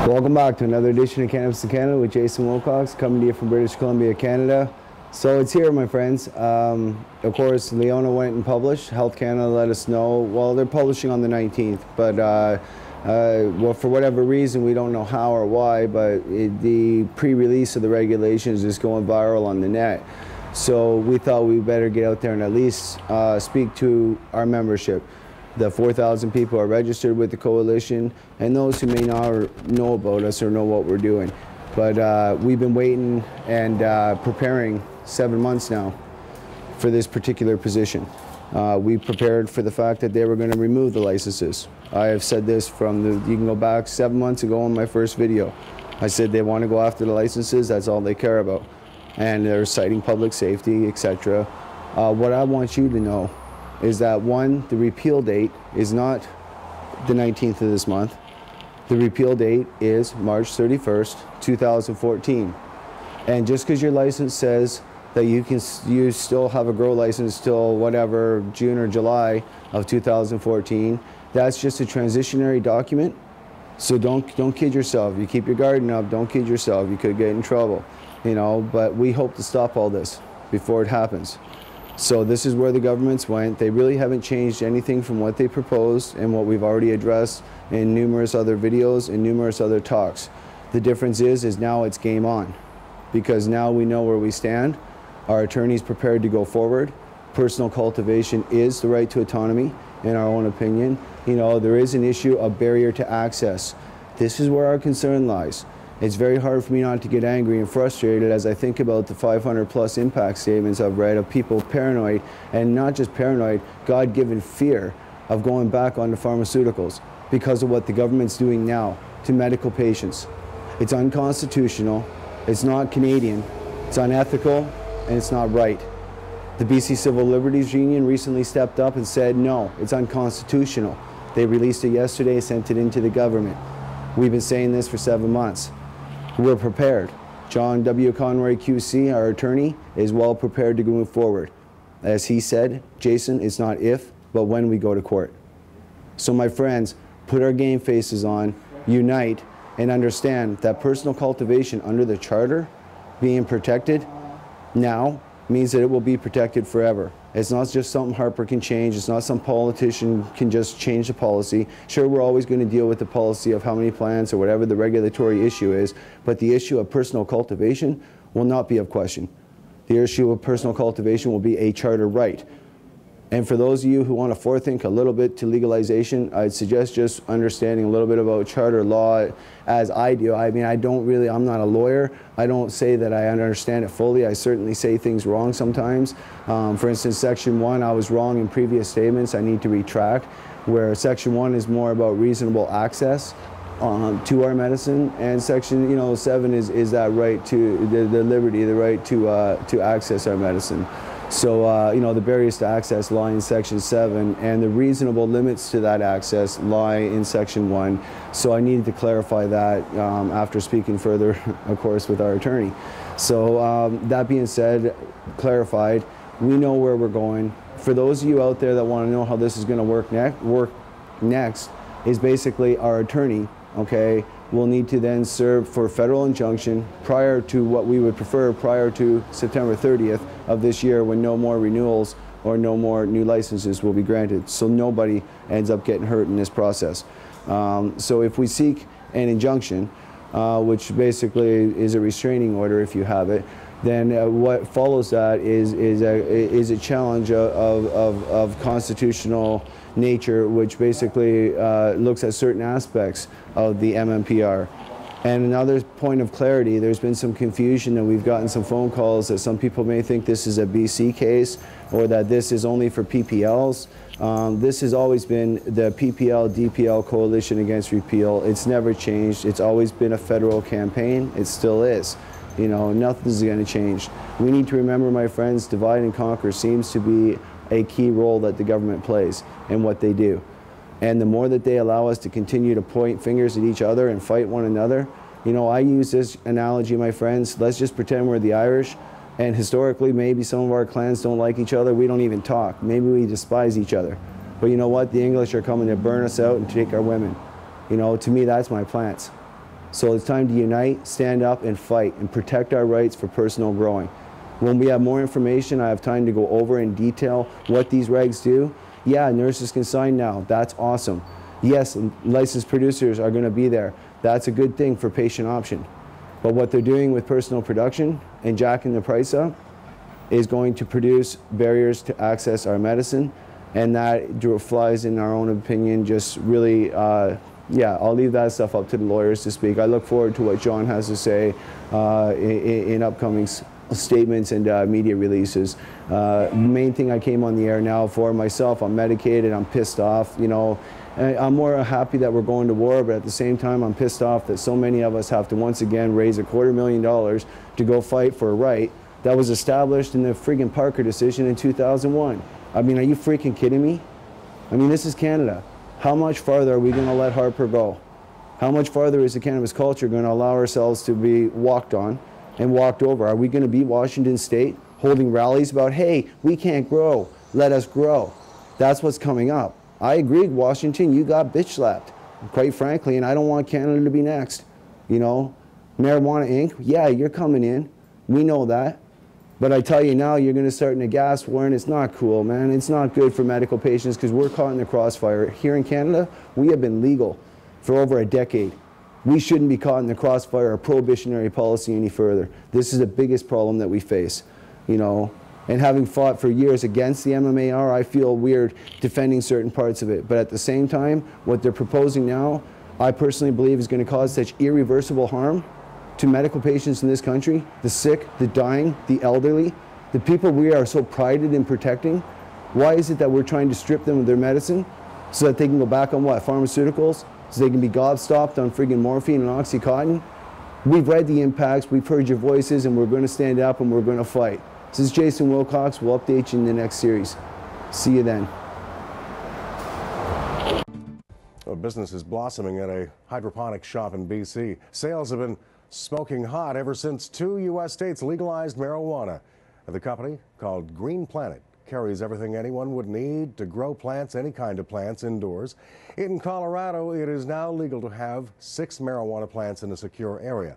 Welcome back to another edition of Cannabis in Canada with Jason Wilcox, coming to you from British Columbia, Canada. So it's here, my friends. Of course, Leona went and published. Health Canada let us know. Well, they're publishing on the 19th, but well, for whatever reason, we don't know how or why, but the pre-release of the regulations is going viral on the net. So we thought we better get out there and at least speak to our membership. The 4,000 people are registered with the coalition, and those who may not know about us or know what we're doing. But we've been waiting and preparing 7 months now for this particular position. We prepared for the fact that they were going to remove the licenses. I have said this you can go back 7 months ago on my first video. I said they want to go after the licenses, that's all they care about. And they're citing public safety, etc. What I want you to know is that, one, the repeal date is not the 19th of this month. The repeal date is March 31st, 2014. And just because your license says that you still have a grow license till whatever, June or July of 2014, that's just a transitionary document. So don't kid yourself. You keep your garden up, don't kid yourself. You could get in trouble, you know, but we hope to stop all this before it happens. So this is where the governments went. They really haven't changed anything from what they proposed and what we've already addressed in numerous other videos and numerous other talks. The difference is now it's game on, because now we know where we stand. Our attorney's prepared to go forward. Personal cultivation is the right to autonomy, in our own opinion. You know, there is an issue of barrier to access. This is where our concern lies. It's very hard for me not to get angry and frustrated as I think about the 500+ impact statements I've read of people paranoid, and not just paranoid, God-given fear of going back onto pharmaceuticals because of what the government's doing now to medical patients. It's unconstitutional, it's not Canadian, it's unethical, and it's not right. The BC Civil Liberties Union recently stepped up and said, no, it's unconstitutional. They released it yesterday, sent it into the government. We've been saying this for 7 months. We're prepared. John W. Conroy QC, our attorney, is well prepared to move forward. As he said, Jason, it's not if, but when we go to court. So my friends, put our game faces on, unite, and understand that personal cultivation under the Charter being protected now means that it will be protected forever. It's not just something Harper can change. It's not some politician can just change the policy. Sure, we're always going to deal with the policy of how many plants or whatever the regulatory issue is, but the issue of personal cultivation will not be of question. The issue of personal cultivation will be a charter right. And for those of you who want to forethink a little bit to legalization, I'd suggest just understanding a little bit about charter law as I do. I mean, I'm not a lawyer. I don't say that I understand it fully. I certainly say things wrong sometimes. For instance, Section 1, I was wrong in previous statements. I need to retract, where Section 1 is more about reasonable access to our medicine, and Section 7 is that right to the liberty, the right to access our medicine. So, the barriers to access lie in Section 7, and the reasonable limits to that access lie in Section 1. So I needed to clarify that after speaking further, of course, with our attorney. So that being said, clarified, we know where we're going. For those of you out there that want to know how this is going to work next, is basically our attorney, okay, will need to then serve for federal injunction prior to what we would prefer, prior to September 30th of this year, when no more renewals or no more new licenses will be granted. So nobody ends up getting hurt in this process. So if we seek an injunction, which basically is a restraining order if you have it, then what follows that is a challenge of constitutional nature, which basically looks at certain aspects of the MMPR. And another point of clarity, there's been some confusion, and we've gotten some phone calls that some people may think this is a BC case or that this is only for PPLs. This has always been the PPL-DPL Coalition Against Repeal. It's never changed. It's always been a federal campaign. It still is. You know, nothing's going to change. We need to remember, my friends, divide and conquer seems to be a key role that the government plays in what they do. And the more that they allow us to continue to point fingers at each other and fight one another, I use this analogy, my friends, let's just pretend we're the Irish, and historically maybe some of our clans don't like each other, we don't even talk, maybe we despise each other. But you know what, the English are coming to burn us out and take our women. To me, that's my plants. So it's time to unite, stand up, and fight, and protect our rights for personal growing. When we have more information, I have time to go over in detail what these regs do. Yeah, nurses can sign now. That's awesome. Yes, licensed producers are going to be there. That's a good thing for patient option. But what they're doing with personal production and jacking the price up is going to produce barriers to access our medicine, and that flies, in our own opinion, just really, yeah, I'll leave that stuff up to the lawyers to speak. I look forward to what John has to say in upcoming statements and media releases. Main thing I came on the air now for myself, I'm medicated, I'm pissed off, you know. I'm more happy that we're going to war, but at the same time, I'm pissed off that so many of us have to once again raise $250,000 to go fight for a right that was established in the friggin' Parker decision in 2001. I mean, are you freaking kidding me? I mean, this is Canada. How much farther are we going to let Harper go? How much farther is the cannabis culture going to allow ourselves to be walked on and walked over? Are we going to be Washington State holding rallies about, hey, we can't grow, let us grow? That's what's coming up. I agree, Washington, you got bitch slapped, quite frankly, and I don't want Canada to be next. You know, Marijuana Inc., yeah, you're coming in. We know that. But I tell you now, you're going to start in a gas war, and it's not cool, man. It's not good for medical patients because we're caught in the crossfire. Here in Canada, we have been legal for over a decade. We shouldn't be caught in the crossfire of prohibitionary policy any further. This is the biggest problem that we face, you know. And having fought for years against the MMAR, I feel weird defending certain parts of it. But at the same time, what they're proposing now, I personally believe is going to cause such irreversible harm to medical patients in this country, the sick, the dying, the elderly, the people we are so prided in protecting. Why is it that we're trying to strip them of their medicine so that they can go back on what? Pharmaceuticals? So they can be gobstopped on friggin' morphine and Oxycontin? We've read the impacts, we've heard your voices, and we're going to stand up and we're going to fight. This is Jason Wilcox. We'll update you in the next series. See you then. Well, business is blossoming at a hydroponic shop in BC. Sales have been smoking hot ever since 2 U.S. states legalized marijuana. The company, called Green Planet, carries everything anyone would need to grow plants, any kind of plants, indoors. In Colorado, it is now legal to have 6 marijuana plants in a secure area.